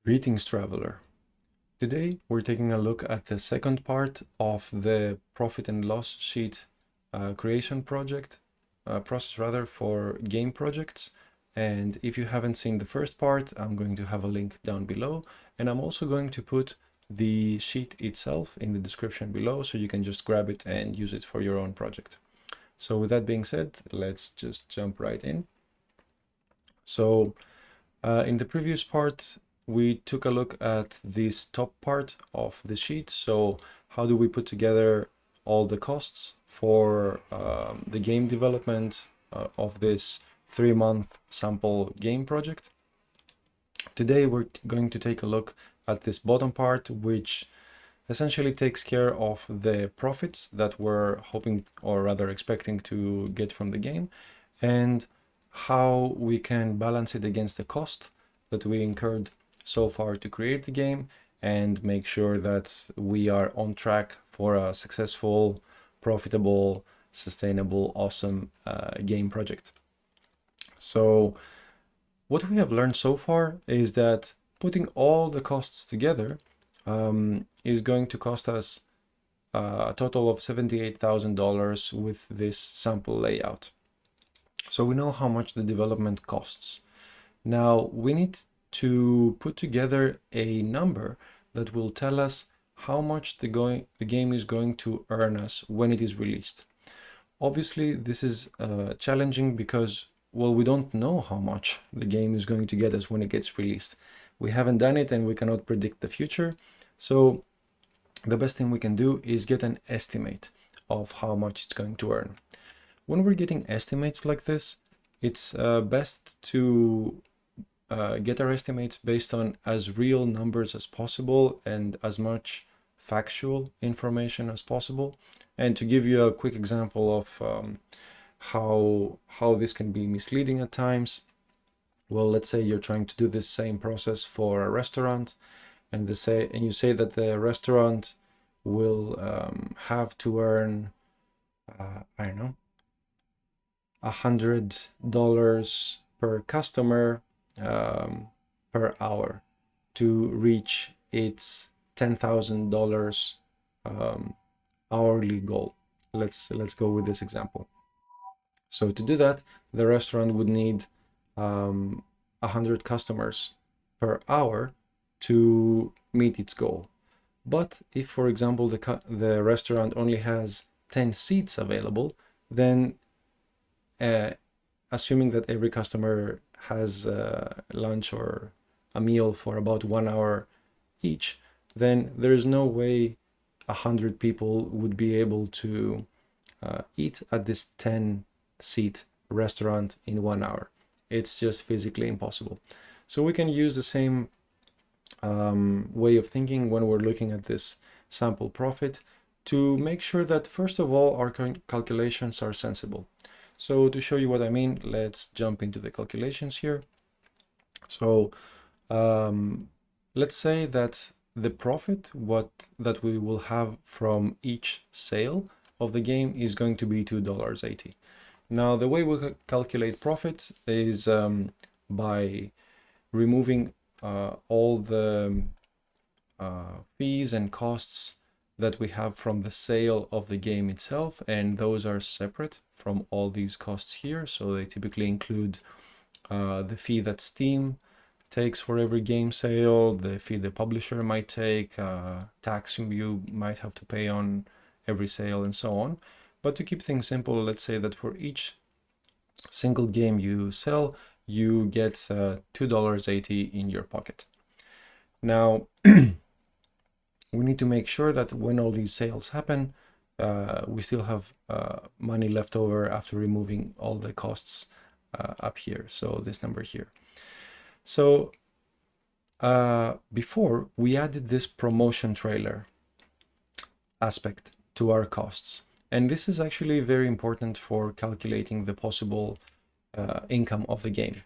Greetings, traveler. Today we're taking a look at the second part of the profit and loss sheet creation process rather, for game projects. And if you haven't seen the first part, I'm going to have a link down below, and I'm also going to put the sheet itself in the description below so you can just grab it and use it for your own project. So with that being said, let's just jump right in. So in the previous part, we took a look at this top part of the sheet. So how do we put together all the costs for the game development of this 3-month sample game project? Today, we're going to take a look at this bottom part, which essentially takes care of the profits that we're hoping, or rather expecting, to get from the game, and how we can balance it against the cost that we incurred so far to create the game, and make sure that we are on track for a successful, profitable, sustainable, awesome game project. So what we have learned so far is that putting all the costs together is going to cost us a total of $78,000 with this sample layout. So we know how much the development costs. Now we need to put together a number that will tell us how much the game is going to earn us when it is released. Obviously, this is challenging because, well, we don't know how much the game is going to get us when it gets released. We haven't done it and we cannot predict the future. So the best thing we can do is get an estimate of how much it's going to earn. When we're getting estimates like this, it's best to get our estimates based on as real numbers as possible and as much factual information as possible. And to give you a quick example of how this can be misleading at times, well, let's say you're trying to do this same process for a restaurant, and you say that the restaurant will have to earn I don't know, $100 per customer per hour to reach its $10,000 hourly goal. Let's go with this example. So to do that, the restaurant would need 100 customers per hour to meet its goal. But if, for example, the restaurant only has 10 seats available, then assuming that every customer has lunch or a meal for about 1 hour each, then there is no way 100 people would be able to eat at this 10-seat restaurant in 1 hour. It's just physically impossible. So we can use the same way of thinking when we're looking at this sample profit to make sure that, first of all, our calculations are sensible. So to show you what I mean, let's jump into the calculations here. So let's say that the profit that we will have from each sale of the game is going to be $2.80. Now the way we calculate profit is by removing all the fees and costs that we have from the sale of the game itself, and those are separate from all these costs here. So they typically include the fee that Steam takes for every game sale, the fee the publisher might take, tax you might have to pay on every sale, and so on. But to keep things simple, let's say that for each single game you sell, you get $2.80 in your pocket. Now, we need to make sure that when all these sales happen, we still have money left over after removing all the costs up here. So this number here. So before, we added this promotion trailer aspect to our costs. And this is actually very important for calculating the possible income of the game.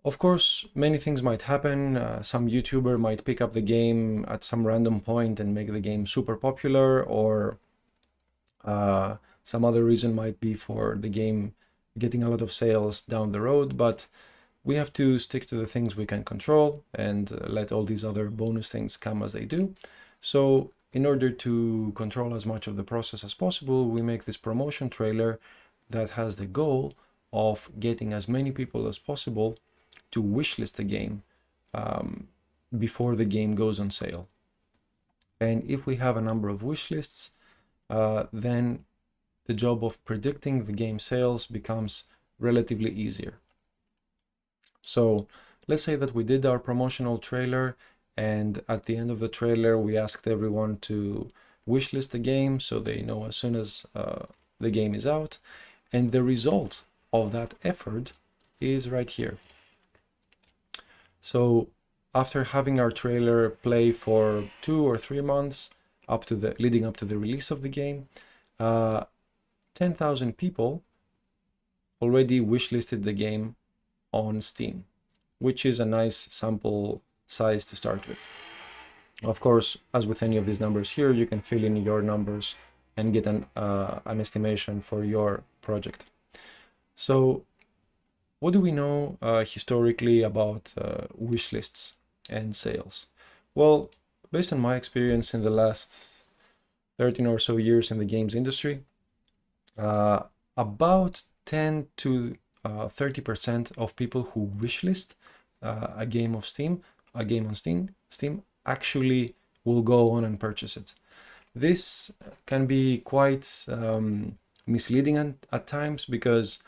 Of course, many things might happen. Some YouTuber might pick up the game at some random point and make the game super popular, or some other reason might be for the game getting a lot of sales down the road. But we have to stick to the things we can control and let all these other bonus things come as they do. So in order to control as much of the process as possible, we make this promotion trailer that has the goal of getting as many people as possible to wishlist the game before the game goes on sale. And if we have a number of wishlists, then the job of predicting the game sales becomes relatively easier. So let's say that we did our promotional trailer, and at the end of the trailer, we asked everyone to wishlist the game so they know as soon as the game is out. And the result of that effort is right here. So after having our trailer play for 2 or 3 months leading up to the release of the game, 10,000 people already wishlisted the game on Steam, which is a nice sample size to start with. Of course, as with any of these numbers here, you can fill in your numbers and get an estimation for your project. So what do we know historically about wish lists and sales? Well, based on my experience in the last 13 or so years in the games industry, about 10 to 30% of people who wishlist a game on Steam actually will go on and purchase it. This can be quite misleading at times, because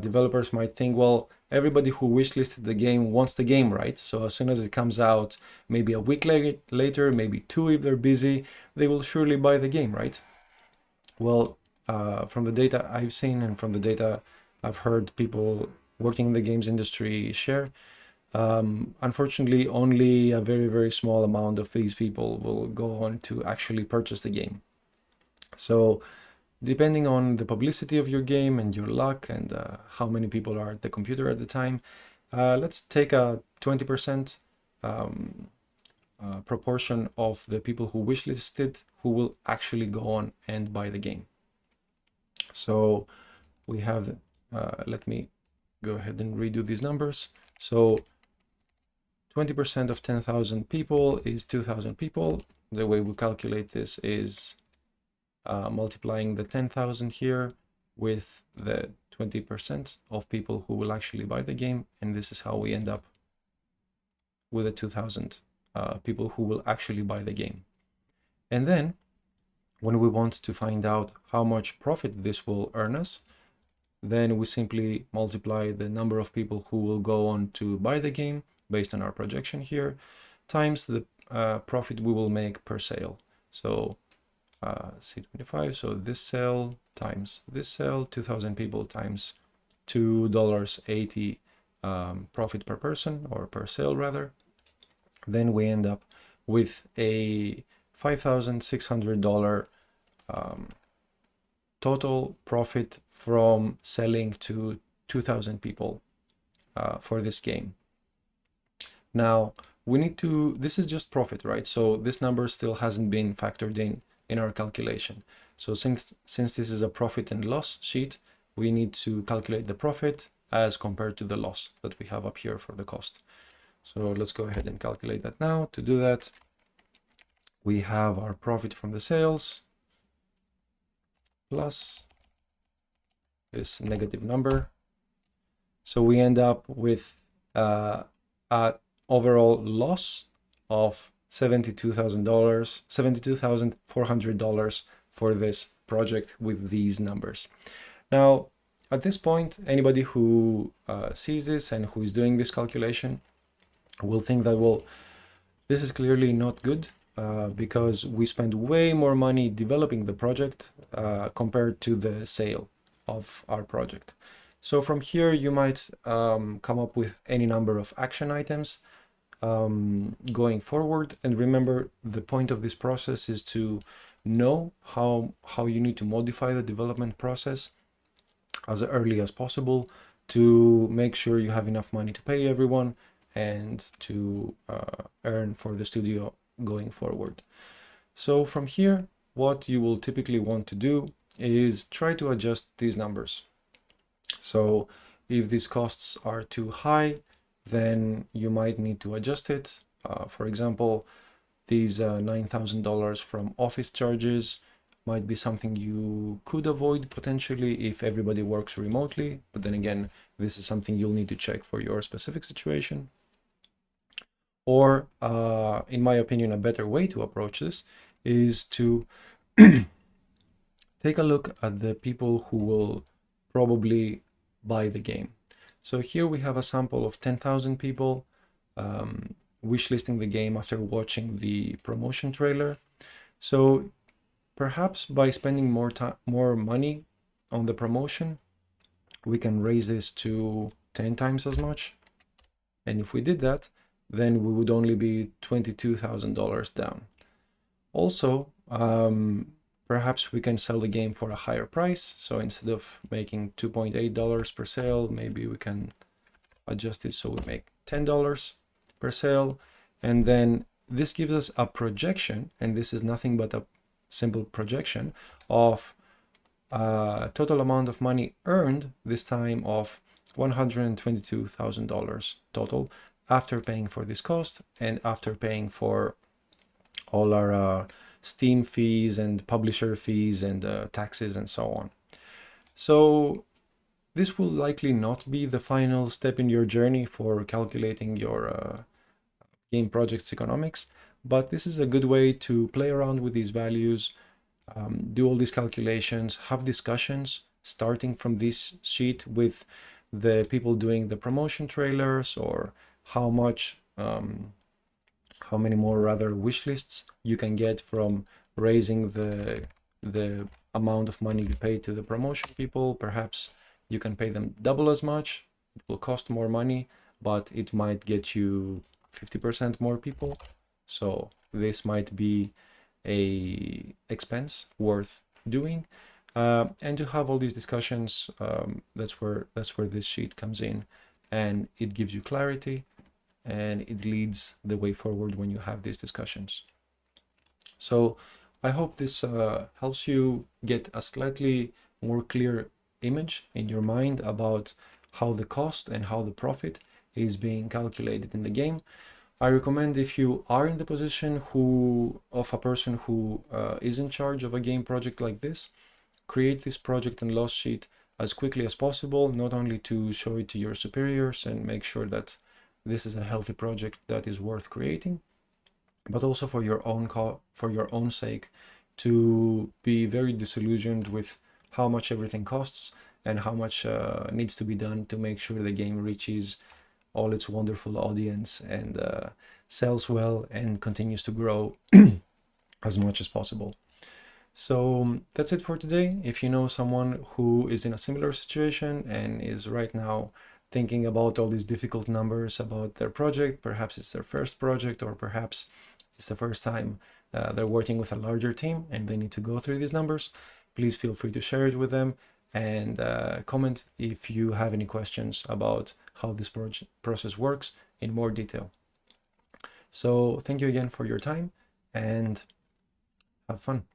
developers might think, well, everybody who wishlisted the game wants the game, right? So as soon as it comes out, maybe a week later, maybe 2 if they're busy, they will surely buy the game, right? Well, from the data I've seen and from the data I've heard people working in the games industry share, unfortunately, only a very, very small amount of these people will go on to actually purchase the game. So depending on the publicity of your game and your luck and how many people are at the computer at the time, let's take a 20% proportion of the people who wishlisted who will actually go on and buy the game. So we have, let me go ahead and redo these numbers. So 20% of 10,000 people is 2,000 people. The way we calculate this is multiplying the 10,000 here with the 20% of people who will actually buy the game, and this is how we end up with the 2,000 people who will actually buy the game. And then when we want to find out how much profit this will earn us, then we simply multiply the number of people who will go on to buy the game based on our projection here times the profit we will make per sale. So C25, so this sale times this sale, 2,000 people times $2.80 profit per person, or per sale rather. Then we end up with a $5,600 total profit from selling to 2,000 people for this game. Now we need to, this is just profit, right? So this number still hasn't been factored in our calculation. So since this is a profit and loss sheet, we need to calculate the profit as compared to the loss that we have up here for the cost. So let's go ahead and calculate that now. To do that, we have our profit from the sales plus this negative number. So we end up with an overall loss of $72,000, $72,400 for this project with these numbers. Now, at this point, anybody who sees this and who is doing this calculation will think that, well, this is clearly not good because we spend way more money developing the project compared to the sale of our project. So from here, you might come up with any number of action items going forward. And remember, the point of this process is to know how you need to modify the development process as early as possible to make sure you have enough money to pay everyone and to earn for the studio going forward. So from here, what you will typically want to do is try to adjust these numbers. So If these costs are too high, then you might need to adjust it. For example, these $9,000 from office charges might be something you could avoid potentially if everybody works remotely. But then again, this is something you'll need to check for your specific situation. Or, in my opinion, a better way to approach this is to take a look at the people who will probably buy the game. So here we have a sample of 10,000 people wishlisting the game after watching the promotion trailer. So perhaps by spending more money on the promotion, we can raise this to 10 times as much. And if we did that, then we would only be $22,000 down. Also, perhaps we can sell the game for a higher price. So instead of making $2.8 per sale, maybe we can adjust it so we make $10 per sale. And then this gives us a projection, and this is nothing but a simple projection of total amount of money earned this time of $122,000 total after paying for this cost and after paying for all our Steam fees and publisher fees and taxes and so on. So this will likely not be the final step in your journey for calculating your game project's economics, but this is a good way to play around with these values, do all these calculations, have discussions starting from this sheet with the people doing the promotion trailers, or how many more rather wish lists you can get from raising the amount of money you pay to the promotion people. Perhaps you can pay them double as much. It will cost more money, but it might get you 50% more people. So this might be a expense worth doing. And to have all these discussions, that's where this sheet comes in, and it gives you clarity and it leads the way forward when you have these discussions. So I hope this helps you get a slightly more clear image in your mind about how the cost and how the profit is being calculated in the game. I recommend, if you are in the position of a person who is in charge of a game project like this, create this project and loss sheet as quickly as possible, not only to show it to your superiors and make sure that this is a healthy project that is worth creating, but also for your own sake, to be very disillusioned with how much everything costs and how much needs to be done to make sure the game reaches all its wonderful audience and sells well and continues to grow as much as possible. So that's it for today. If you know someone who is in a similar situation and is right now thinking about all these difficult numbers about their project, perhaps it's their first project, or perhaps it's the first time they're working with a larger team and they need to go through these numbers, please feel free to share it with them, and comment if you have any questions about how this process works in more detail. So thank you again for your time and have fun.